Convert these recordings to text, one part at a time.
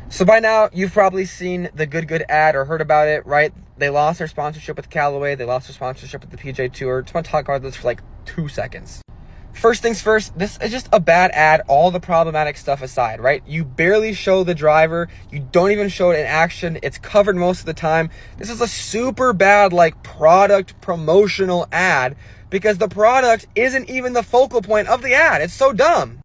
So by now, you've probably seen the Good ad or heard about it, right? They lost their sponsorship with Callaway. They lost their sponsorship with the PGA Tour. Just want to talk about this for like 2 seconds. First things first, this is just a bad ad, all the problematic stuff aside, right? You barely show the driver. You don't even show it in action. It's covered most of the time. This is a super bad, like, product promotional ad because the product isn't even the focal point of the ad. It's so dumb.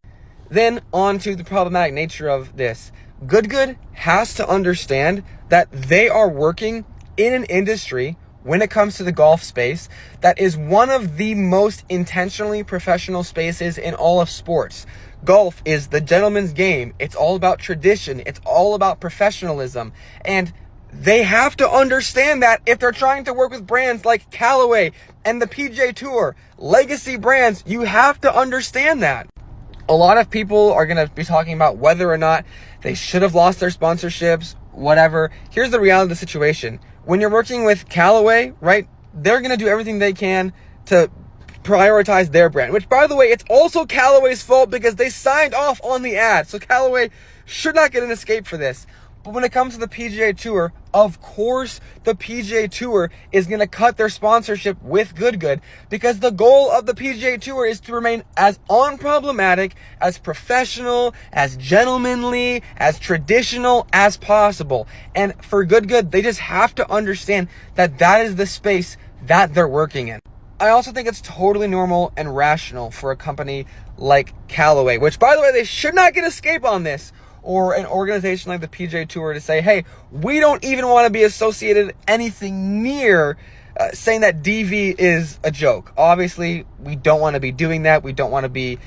Then on to the problematic nature of this. Good has to understand that they are working in an industry when it comes to the golf space that is one of the most intentionally professional spaces in all of sports. Golf is the gentleman's game. It's all about tradition. It's all about professionalism. And they have to understand that if they're trying to work with brands like Callaway and the PGA Tour, legacy brands, you have to understand that. A lot of people are going to be talking about whether or not they should have lost their sponsorships, whatever. Here's the reality of the situation. When you're working with Callaway, right, they're going to do everything they can to prioritize their brand, which, by the way, it's also Callaway's fault because they signed off on the ad. So Callaway should not get an escape for this. But when it comes to the PGA Tour, of course, the PGA Tour is going to cut their sponsorship with Good because the goal of the PGA Tour is to remain as unproblematic, as professional, as gentlemanly, as traditional as possible. And for Good, they just have to understand that that is the space that they're working in. I also think it's totally normal and rational for a company like Callaway, which, by the way, they should not get escape on this, or an organization like the PGA Tour to say, hey, we don't even want to be associated anything near saying that DV is a joke. Obviously, we don't want to be doing that. We don't want to be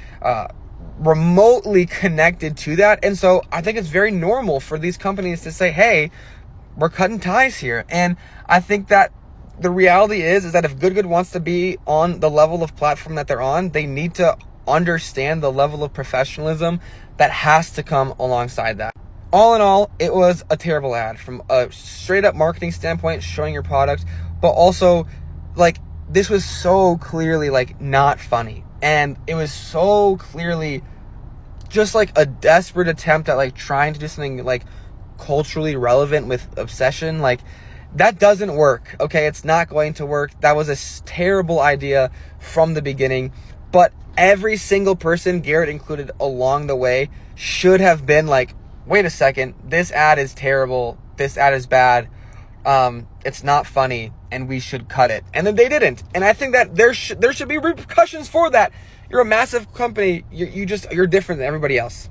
remotely connected to that. And so I think it's very normal for these companies to say, hey, we're cutting ties here. And I think that the reality is that if Good wants to be on the level of platform that they're on, they need to understand the level of professionalism that has to come alongside that. All in all, it was a terrible ad from a straight up marketing standpoint, showing your product, but also, like, this was so clearly, like, not funny. And it was so clearly just like a desperate attempt at, like, trying to do something, like, culturally relevant with obsession. Like, that doesn't work, okay? It's not going to work. That was a terrible idea from the beginning. But every single person, Garrett included, along the way should have been like, wait a second, this ad is terrible. This ad is bad. It's not funny, and we should cut it. And then they didn't. And I think that there should be repercussions for that. You're a massive company. You're different than everybody else.